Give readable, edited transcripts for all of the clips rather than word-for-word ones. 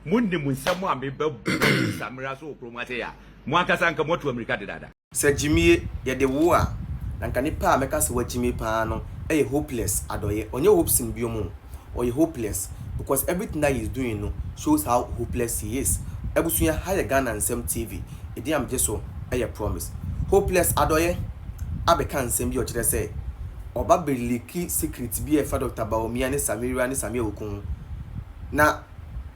Mundi Munsamo and Bible Samira so promatea. Mwankasanka motu America dada. Sir Jimmy, ya de war. Nankanipa make us what Jimmy Pano, hopeless, Adorye, on your hopes in Biomo, or you hopeless, because everything that he's doing shows how hopeless he is. Ebusunya higher Ghana and Sem TV, a damn just so, a promise. Hopeless, Adorye, Abekan Sem Bio to say, or Babili key secret be a father of Bawumia and Samira and Samira Bawumia. Na,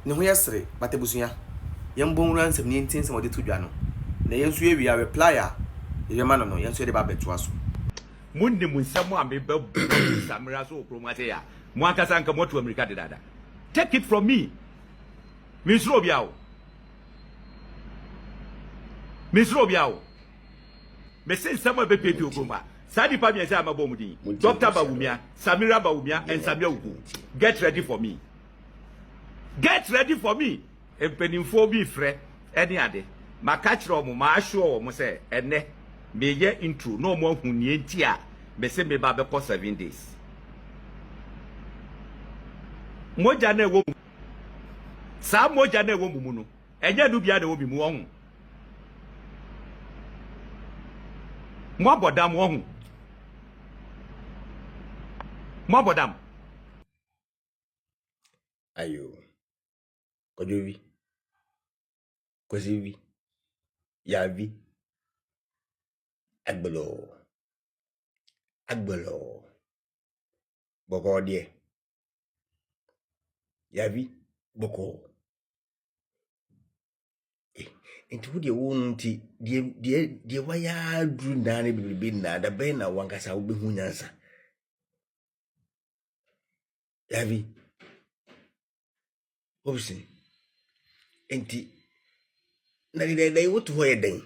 no yesterday, but Ebusunya, young bone runs of 19 some of the two jano. The answer we are replier, the man no, answer the Babet to us. Mundi Munsamo and Bible Samira so promatea. Mwankasanka motu America dada. Take it from me. Miss Robiao. Miss Robiao. Me say someone be paid to Goma. Sadi pa me say am abomudi. Dr. Bawumia, Samira Bawumia and Samira Ugu. Get ready for me. Get ready for me. Empenimfo bi frɛ ɛne ade. Maka kyerɛ mo ma ahwo mo say ene me ye intro no mo hu nie nti a me say me ba be for 7 days. Moja na ewo sa moja na ewo mu no. Enye du bia na wo bi mu ohun. Mo abodam ohun. Mo abodam. Ayo. Kojovi. Kozivi. Yavi. Agbelo. Agbelo. Boko die. Yavi. Boko. Into who the wound dear waya drew nani be na the bena wankasa will be hunyansa. Yavi. Obviously. Enti they want to hear them.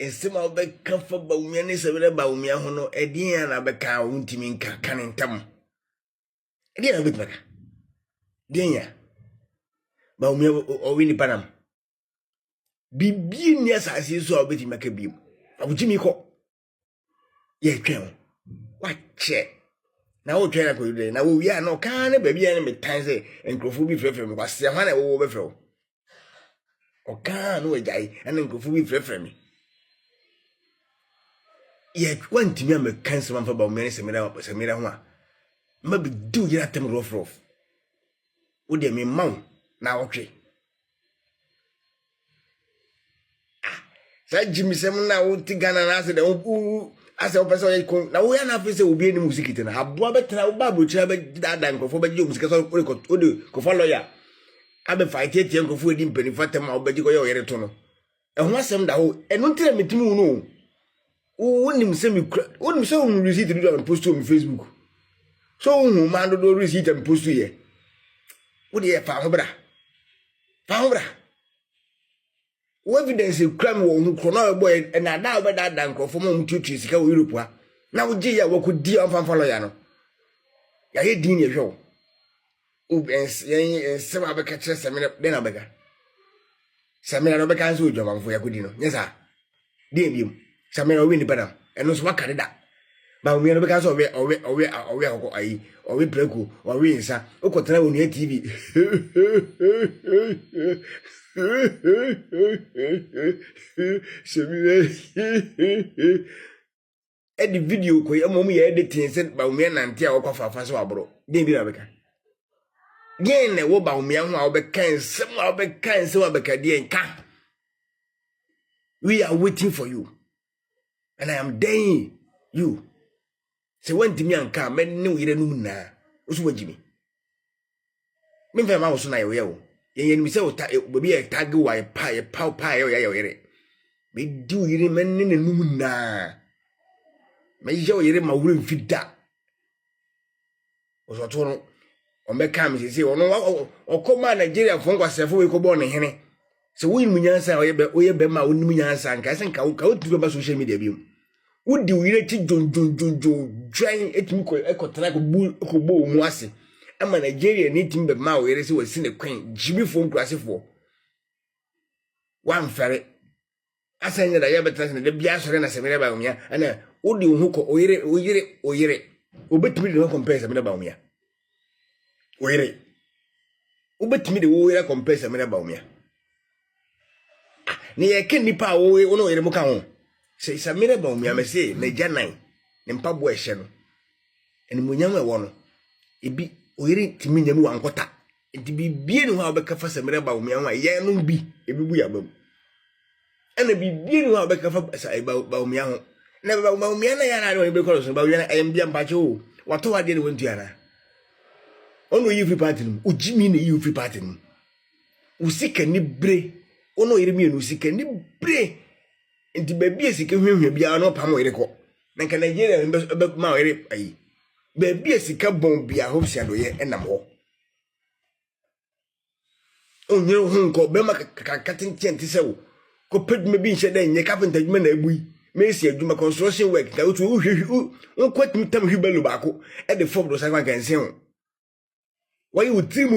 And some of the comfort Bawumia and Samira Bawumia hono Ediana Beka Untimin Canin Tam. Ediana Bitmaka. Denya Bawumia or Winnie Panam. Be being yes, I see so I'll bet him make a beam. I would Jimmy Cock. Ye can. What check? Now try to do now we are no kind baby enemy times and Crofubi Frefrem was Savannah overflow. Or can no die and then Crofubi Frefrem. Yet one to me, I'm a cancer for about many Samira. Maybe do you at them rough. Would they mean mount now? Okay. So Jimmy Sam now would think and answer the as a person, now we are not facing will be any music. And have Bobet now Babu Chabby that and go for the music as I could follow ya. I've been fighting young food in Pennyfatum or Bedigo Eretono. And once I'm the whole, and don't tell me to know. Wouldn't him send me, wouldn't so receipt to do and post to on Facebook. So, man, do receipt and post to ye. What do you found? Found evidence of crime who chrono boy and I now better than conform to trees go Europe. Now, Gia, what could dear from Faloyano? I hate dinner show. And some other catches Samira Benabega. Samira Becan's wood, John, for your good dinner. Yes, sir. Dear you, Samira Winnie Badam, and no swag that. But we are because of where or we play or we inside, or control on your TV. Edit video ko ya momu ya editing said Bawumia nanti a okofa fa so abro den bi abeka den na wo Bawumia ho a obeka nsem a obeka nsem abeka den ka we are waiting for you and I am dying you say when timi anka men ne wo yire num na osu wajimi me fa ma wo so na ye wo yen mi say o ta bobi e tag wa e pa ye yere me du yire men ne num na me yo yire ma wure mfida o so to no o me kam se ono o ko ma Nigeria fo nkwasefo we ko bo ne hene se wo yin nyansa o ye be ma wonu nyansa nka se nka o tu ba social media bi wo di yire ti jon dwan etimi ko ekotena ko bo mu ase ama Nigeria ni tim be ma o yere se wasi ne kwen jibi fo nkrasefo wan fere asanya da ya betra se ne bia sore na Samira Bawumia ana odi hu ko oyere obetimi de compare Samira Bawumia oyere Ubetimi de wo yere compare Samira Bawumia. Ne ye ken nipa wo ono yere muka ho. Say Samira Bawumia me say na janan ne mpabo ehye no. Eni munyam e wo no. Ebi oyere timi nyam wankota. Enti bibie no ha obeka fa Samira Bawumia ho ye no bi ebi bu ya bam. Ena bibie no ha obeka fa Bawumia ho. Na Bawumia na ya na no be ko so Bawumia na em bia mpache o. Wato wade ne wontu ana. Ono yi free party no. Ojimi na yi free party no. Usika ni bre. Ono yere mi no usika ni bre. Enti baby esika hwehwe bia no pam yere ko. Na nka Nigeria be ma yere ayi. Baby esika bon bia hope si Adorye enam ho. Onyere ho nko be ma katin ti se wo. Ko pedme bi nche den nye carpenter dwuma na abui. Mesi adwuma construction work ka otu hwehwe kwatimi tam hwibalo baako e de form do sakwa kan sen ho. Why you trim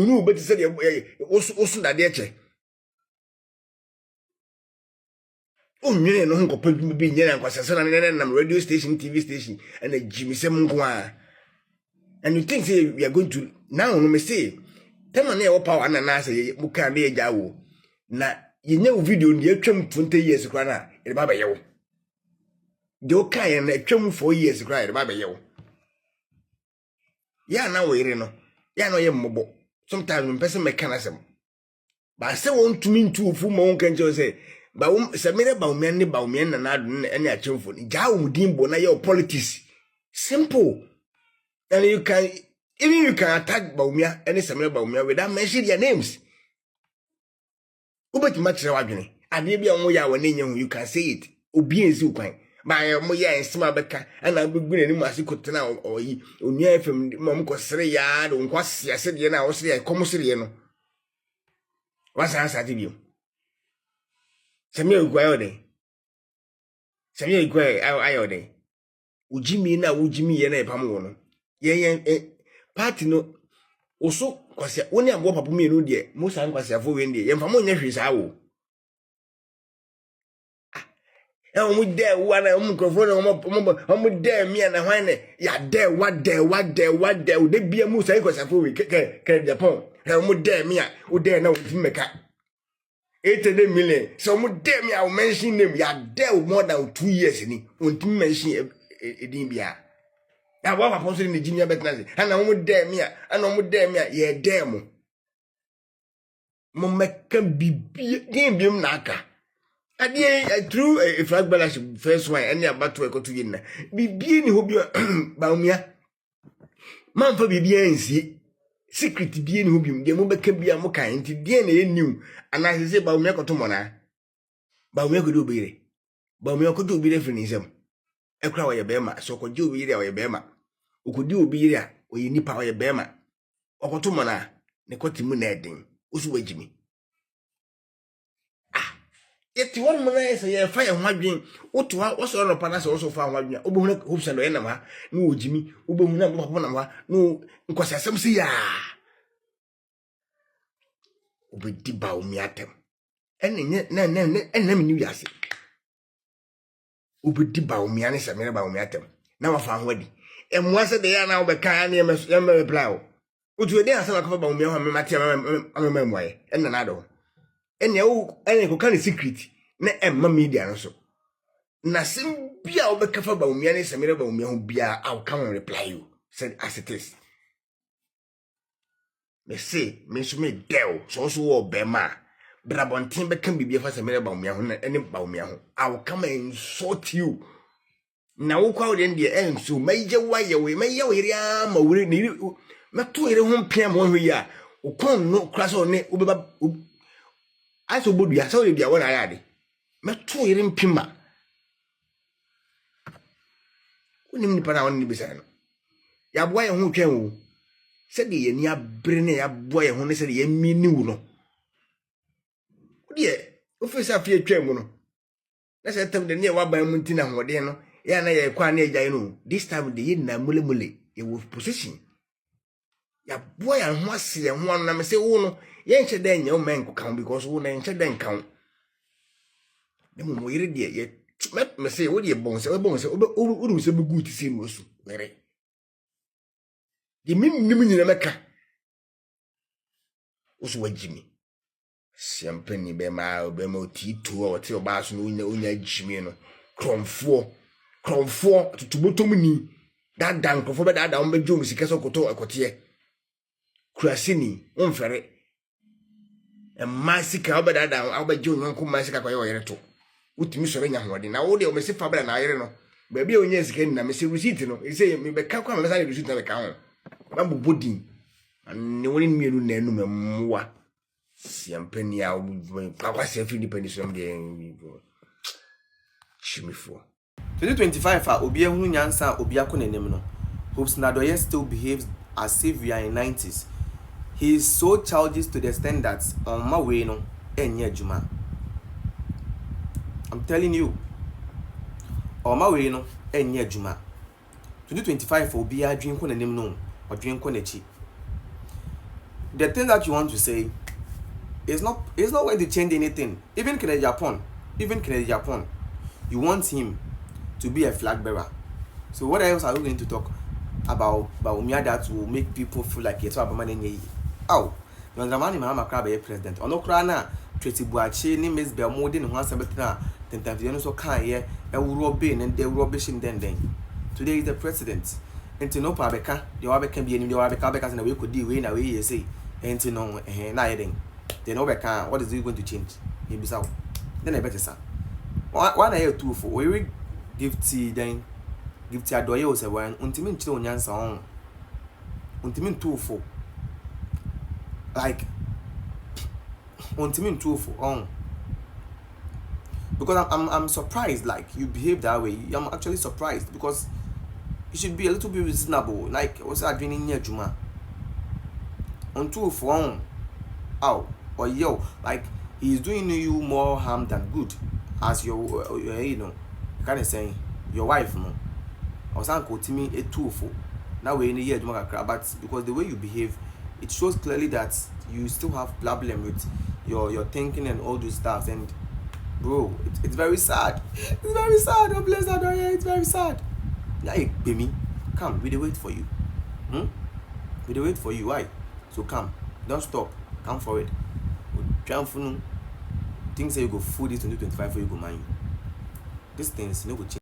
no but said also that dear. Oh, you know, Uncle Put be near and was radio station, TV station, and a Jimmy Semunqua. And you think say we are going to now, no mistake. Tell me what power and answer Muka be a jaw. Na you know video in the 20 years grana, a baba yo. The okay and a 4 years cried baba yo. Ya now we know. Ya no ye mobo. Sometimes person mechanism. But I say want to mean to fu mo kan jo say Samira Bawumia ni Bawumia na na any achimfo. Ja umudimbo na your politics. Simple. And you can attack Bawumia and Samira Bawumia without mentioning their names. Ubet match wadwene. Ade bia mo ya wane nya you can say it. Obi enzi kwan. Ba mo ya ensema beka ana begbune ni masi kotena oyi onua fam mom ko sere ya do nkwa siase de na wo sere kom sere no wasa asa de bio Samia igwa de Samia igwa ayo de ujimi na ujimi ye na epam wo no ye party no oso kwase woni abo papo mi no de mo san kwase afo we de ye mfa mo nya hwe sa wo mu de wa na microphone mu de mi na hwan ne ya de wa de bia mu sai kwasafo we ke Japan mu de mi a o de na o ti meka 8 million so mu de mi a o mention name ya de more than 2 years ni o ti mention edin bia ya wa papa so ni jimia betnaze ana mu de mi a ye de mo meka bibia din biem na aka Adie through a flag balance first one any about to to yin. Bibie ni hobi Bawumia. Man for bibie nsi. Secret bie ni hobi de mo beka bia mo kan nti de na enim ana se Bawumia ko to mona. Bawumia ko do obire. Bawumia ko do obire fini nsem. Ekura wo ye bema so ko di obire wo ye bema. Okodi obire a oyi nipa wo ye bema. Okoto mona ne kotimu na edin. Osu wajimi. Yet one man say ye fire hwadwen woto ha wo so no pa na se wo so fa hwadwen obohuna hopsa no enam ha na ojimi obohuna papa nam ha no nkwasasem se ya obedi Bawumia tem enye na me ni wiase obedi Bawumia ne Samira Bawumia tem na wafa hwadi emwa se de ya na wo be kan na me plan otu ede asa na ko Bawumia ho me mate amemwaye enna na do ene ko kan secret na emma media no so na sim bia obekafa Bawumia ne Samira Bawumia ho bia I will come and reply you said as it is me say me so me del so wo bema brabontin be kan bibia fa Samira Bawumia ho na ene Bawumia ho I will come and insult you na wo kwa de ndie enso meje waye we meje we ria ma wure ni meto ire ho pia mo ho ya ukon no kraso ne ubeba aso bodua so le dia wona ya de meto yire mpima onim ni para woni bisa no ya boa ye ho twen wo se de ye ni abre ne ya boa ye ho ne se de ye mini wo no de ofisa fie twen wo no na se tem de ne wa ban munti na hode no ya na ye kwa na agyan no this time de ye na mule ye wo position ya boa ya ho ase ho na me se wo no ye nche den nye o men ko kan because wo na nche den kan de mo yire de ye me say wo de bon se o se be good see no so mere de mim nyina meka Usu wa Jimmy. Siampeni bema Tito or Tio Bass no unya Jimmy no. Cromfo to Butumini. That dank of that down by Jones, Casso Coto a Cotier. Crasini, unferre. And Massica over that down, Albert Jones, Uncle Massica Coyoto. Utimi Serena Horde. Now, all the Messi Fabra and Iron. Baby, on yes again, I miss a receipt. He say, me be calculate on the side receipt of account. Bamboo pudding. And no one me no more. Siampeni out when Papa said Philippines from the Shimmy for 2025 Obia Hunyansa Obia Kunenemno. Hopes Adorye still behaves as if we are in 90s. He is so childish to the extent that on my way no enye juma. I'm telling you. On my way no enye juma. 2025 Obia dream kunenemno or dream kunechi. The thing that you want to say is not going to change anything. Even Japan, you want him to be a flag bearer. So what else are we going to talk about Bawumia that will make people feel like it's about money? Oh, you understand? Mama crab a president. Ono krana Tracy Buachi ni Miss Belmode ni one seventeen. Then time so can here a robin and the rubbish in then. Today is the president. And to know Pabeka, the Wabe can be in the Wabeka and we could deal in a way you say. And to know nothing. Then Obeka, what is it going to change? He be out. Then I better say. One year two for we give tea then give tea Adorye was a one untimin children yan song untimin 2 for like untimin 2 for on because I'm surprised like you behave that way. I'm actually surprised because you should be a little bit reasonable. Like what's that doing in your juma on 2 for on ow or yo like he's doing you more harm than good as your you know kind of saying your wife no or some quote me a 2 for now we're in a year but because the way you behave it shows clearly that you still have problem with your thinking and all those stuff. And bro, it's very sad. It's very sad. Oh bless Adorye, it's very sad. Yeah, baby, come, we wait for you. We wait for you. Why? So come, don't stop, come forward. Things say you go food this 2025 for you go mind. These things no go change.